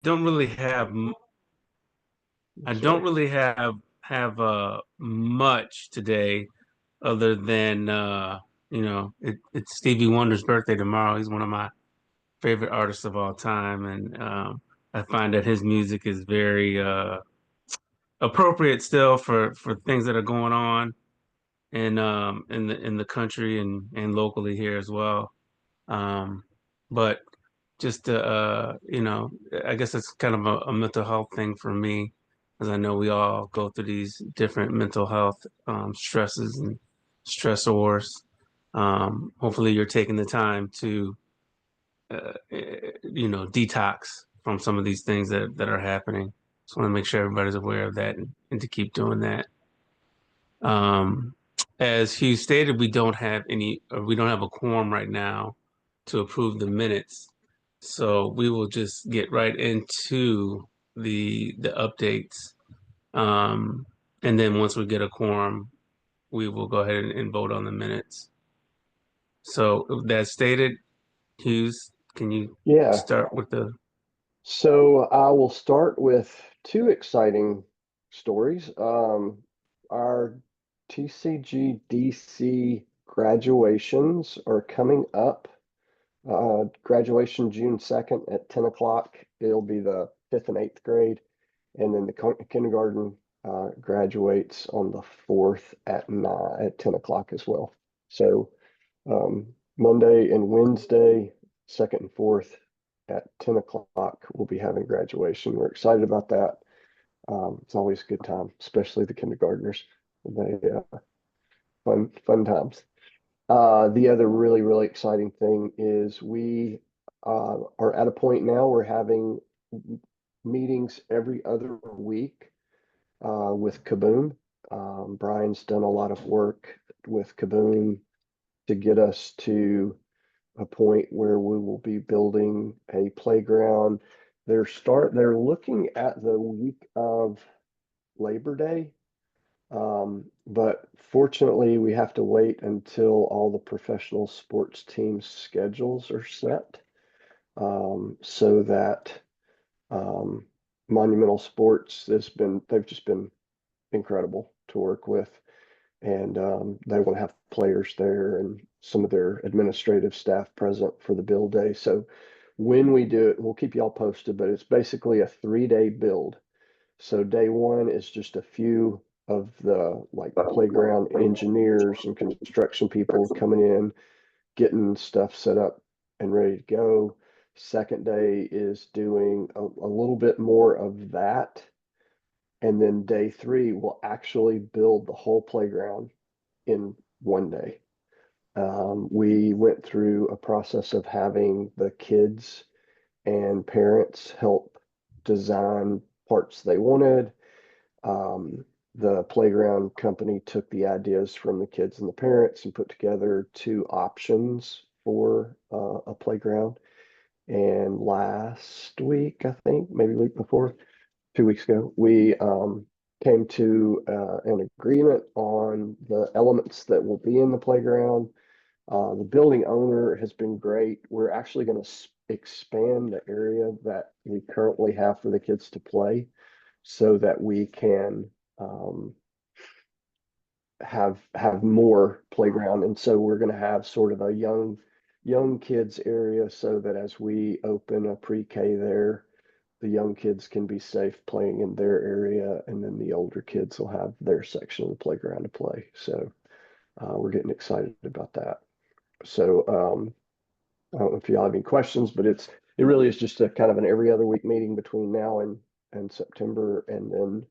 don't really have I don't Sorry. really have much today other than it's Stevie Wonder's birthday tomorrow. He's one of my favorite artists of all time, and I find that his music is very appropriate still for things that are going on in the country and locally here as well. Um, but just I guess it's kind of a mental health thing for me, as I know we all go through these different mental health stresses and stressors. Hopefully, you're taking the time to detox from some of these things that are happening. Just want to make sure everybody's aware of that and to keep doing that. Um, as Hugh stated, we don't have a quorum right now to approve the minutes. So we will just get right into the updates. Um, and then once we get a quorum, we will go ahead and vote on the minutes. So with that stated, Hughes, can you Yeah. start with the So I will start with two exciting stories. Our TCGDC graduations are coming up. Graduation June 2nd at 10 o'clock. It'll be the fifth and eighth grade. And then the kindergarten graduates on the 4th at 10 o'clock as well. So Monday and Wednesday, second and fourth at 10 o'clock, we'll be having graduation. We're excited about that. It's always a good time, especially the kindergartners. They fun times. The other really exciting thing is we are at a point now we're having meetings every other week with Kaboom. Brian's done a lot of work with Kaboom to get us to a point where we will be building a playground. They're looking at the week of Labor Day. But fortunately, we have to wait until all the professional sports teams' schedules are set, so that um, Monumental Sports they've just been incredible to work with, and they want to have players there and some of their administrative staff present for the build day. So when we do it, we'll keep y'all posted, but it's basically a 3-day build. So day one is just a few of the like playground engineers and construction people coming in, getting stuff set up and ready to go. Second day is doing a little bit more of that. And then day three will actually build the whole playground in one day. We went through a process of having the kids and parents help design parts they wanted. The playground company took the ideas from the kids and the parents and put together two options for a playground. And last week, I think, maybe week before, 2 weeks ago, we came to an agreement on the elements that will be in the playground. The building owner has been great. We're actually going to expand the area that we currently have for the kids to play so that we can um, have more playground. And so we're going to have sort of a young kids area so that as we open a pre-K there, the young kids can be safe playing in their area, and then the older kids will have their section of the playground to play. So we're getting excited about that. So I don't know if y'all have any questions, but it really is just a kind of an every other week meeting between now and September, and then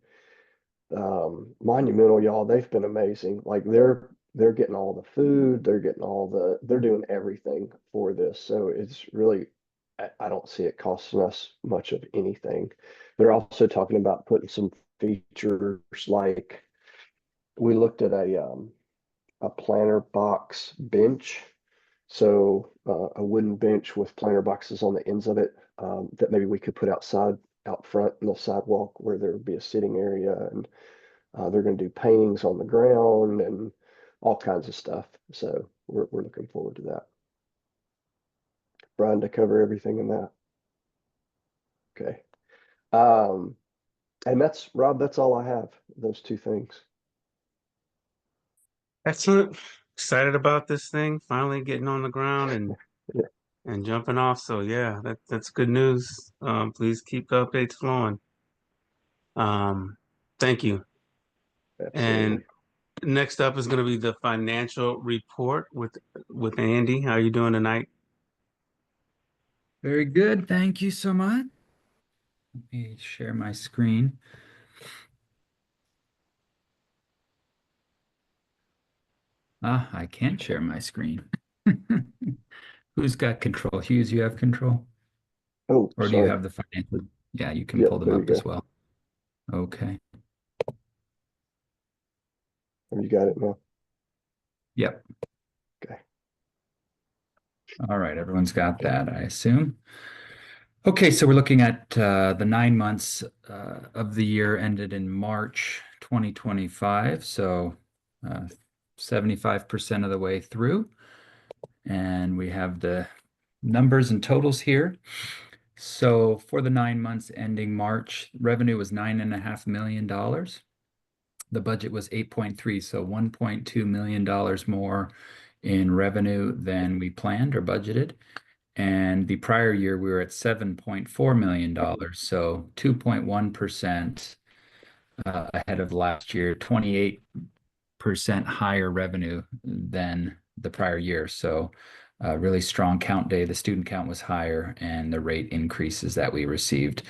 Monumental, y'all, they've been amazing. Like they're getting all the food, they're doing everything for this. So it's really I don't see it costing us much of anything. They're also talking about putting some features like we looked at a planter box bench. So a wooden bench with planter boxes on the ends of it that maybe we could put out front in the sidewalk where there would be a sitting area, and they're going to do paintings on the ground and all kinds of stuff. So we're looking forward to that. Brian, to cover everything in that. Okay. Um, and that's Rob, that's all I have, those two things. Excellent. Excited about this thing finally getting on the ground Yeah, and jumping off. So yeah, that's good news. Please keep the updates flowing. Um, thank you. And absolutely. next up is going to be the financial report with Andy. How are you doing tonight? Very good. Thank you so much. Let me share my screen. Ah, I can't share my screen. Who's got control? Hughes, you have control? Oh, Or do you sorry. have the financial? Yeah, you can Yep, pull them there you up as go. well. Okay. Have you got it now? Yep. Okay. All right. Everyone's got that, I assume. Okay, so we're looking at the 9 months of the year ended in March 2025. So 75% of the way through. And we have the numbers and totals here. So for the 9 months ending March, revenue was $9.5 million. The budget was 8.3, so $1.2 million more in revenue than we planned or budgeted. And the prior year, we were at $7.4 million, so 2.1% ahead of last year, 28% higher revenue than the prior year. So really strong count day. The student count was higher, and the rate increases that we received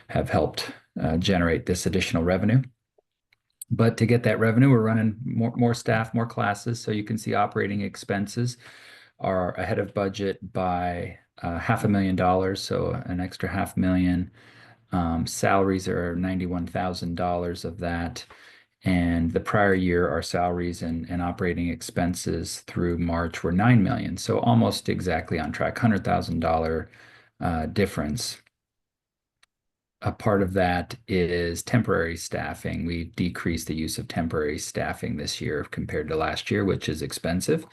have helped generate this additional revenue. But to get that revenue, we're running more staff, more classes. So you can see operating expenses are ahead of budget by $500,000, so an extra 500,000. Salaries are $91,000 of that. And the prior year, our salaries and operating expenses through March were 9 million. So almost exactly on track, $100,000 difference. A part of that is temporary staffing. We've decreased the use of temporary staffing this year compared to last year, which is expensive.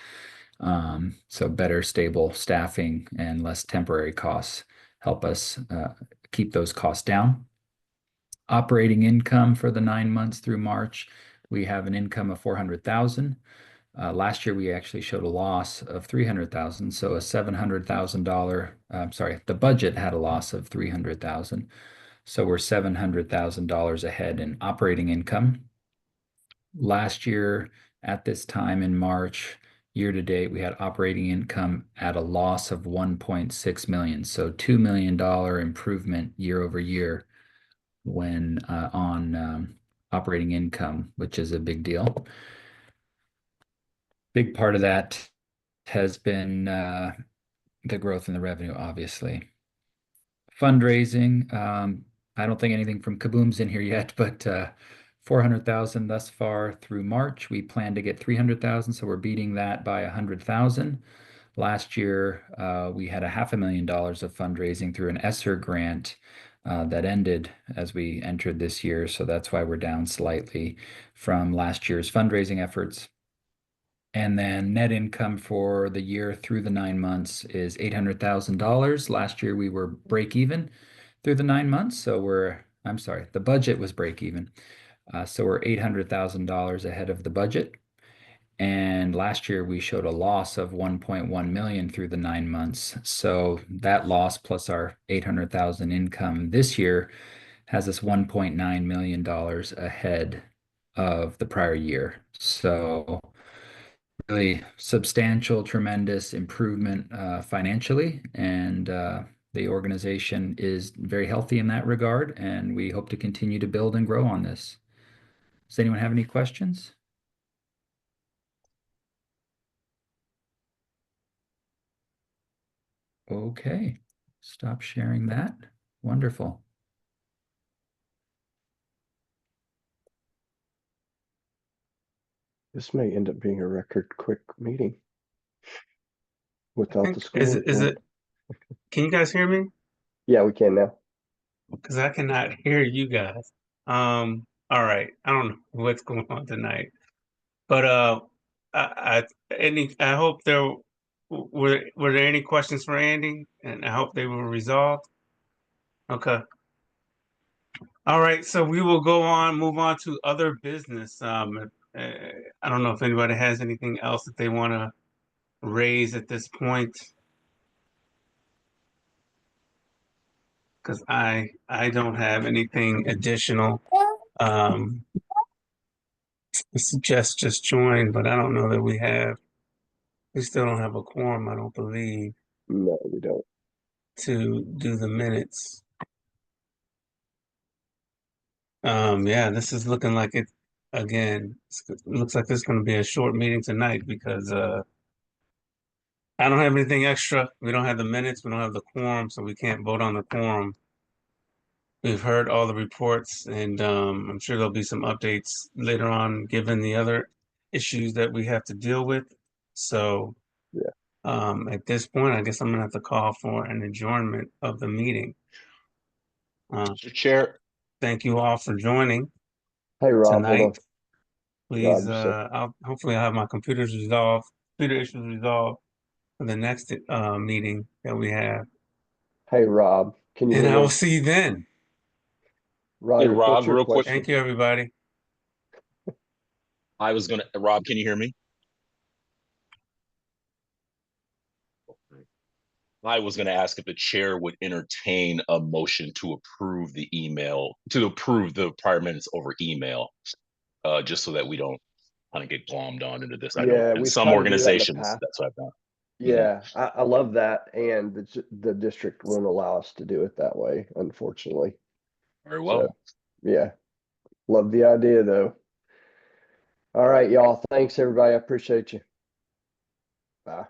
So better stable staffing and less temporary costs help us keep those costs down. Operating income for the 9 months through March, we have an income of 400,000. Last year we actually showed a loss of 300,000, so a $700,000. Sorry, the budget had a loss of 300,000, so we're $700,000 ahead in operating income. Last year at this time in March, year to date, we had operating income at a loss of 1.6 million, so $2 million improvement year over year when on operating income, which is a big deal. Big part of that has been the growth in the revenue, obviously. Fundraising, I don't think anything from Kaboom's in here yet, but 400,000 thus far through March. We plan to get 300,000, so we're beating that by 100,000. Last year, we had a $500,000 of fundraising through an ESSER grant that ended as we entered this year, so that's why we're down slightly from last year's fundraising efforts. And then net income for the year through the 9 months is $800,000. Last year we were break even through the 9 months. So I'm sorry, the budget was break even. So we're $800,000 ahead of the budget. And last year we showed a loss of 1.1 million through the 9 months. So that loss plus our 800,000 income this year has us $1.9 million ahead of the prior year. So really substantial, tremendous improvement financially, and the organization is very healthy in that regard, and we hope to continue to build and grow on this. Does anyone have any questions? Okay, stop sharing that. Wonderful. This may end up being a record quick meeting I without the think school is report. it can you guys hear me? Yeah, we can now. Because I cannot hear you guys. All right. I don't know what's going on tonight. But I hope there were there any questions for Andy? And I hope they were resolved. Okay. All right, so we will move on to other business. I don't know if anybody has anything else that they want to raise at this point, because I don't have anything additional. Jess just joined, but I don't know that we still don't have a quorum, I don't believe, No, we don't. to do the minutes. Yeah, this is looking like it again. It looks like it's going to be a short meeting tonight because I don't have anything extra. We don't have the minutes, we don't have the quorum, so we can't vote on the quorum. We've heard all the reports, and I'm sure there'll be some updates later on, given the other issues that we have to deal with. So, Yeah. at this point, I guess I'm gonna have to call for an adjournment of the meeting. Mr. Chair, Thank you all for joining Hey, Rob, hold on. tonight. Please, Rob, just a hopefully I'll have my computer issues resolved for the next meeting that we have, Hey, Rob, can you and hear I will me? see you then. hey, Roderick, what's Rob, your real quick. question? Thank you, everybody. Rob, can you hear me? I was going to ask if the chair would entertain a motion to approve the prior minutes over email, just so that we don't kind of get glommed on into this. I know Yeah, in we've some tried to do that in the organizations, past. that's what I've done. Yeah, I love that, and the district won't allow us to do it that way, unfortunately. Very well. So, yeah, love the idea though. All right, y'all. Thanks, everybody. I appreciate you. Bye.